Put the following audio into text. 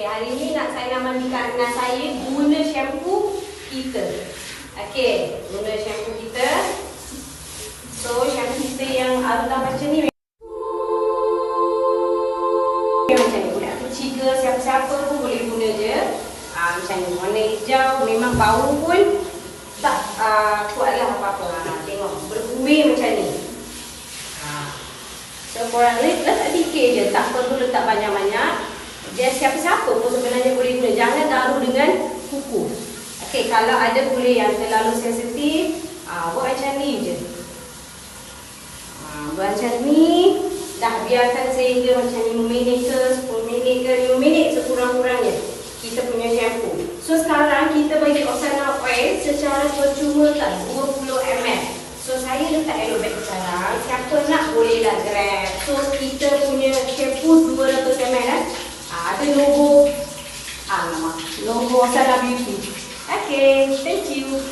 hari ni saya nak mandikan anak saya guna shampoo kita. Okey, guna shampoo kita. So, shampoo kita yang arutan macam ni. Macam ni, budak kecil ke siapa-siapa pun boleh guna je. Macam ni, warna hijau, memang bau pun tak kuatlah apa-apa. Tengok, bergumir macam ni. So, korang letak sikit je, tak perlu letak banyak-banyak. Dia siapa-siapa pun sebenarnya boleh guna. Jangan taruh dengan kuku. Okey, kalau ada kulit yang terlalu sensitif, buat macam ni je. Buat macam ni. Dah biarkan sehingga macam 5 minit ke 10 minit ke 5 minit sekurang-kurangnya kita punya shampoo. So sekarang kita bagi Oksana oil secara percuma kan 20 ml. So saya letak aloe vera sekarang. Siapa nak bolehlah grab. So kita punya shampoo 200 ml ada logo logo Oksana Beauty. Okay, thank you.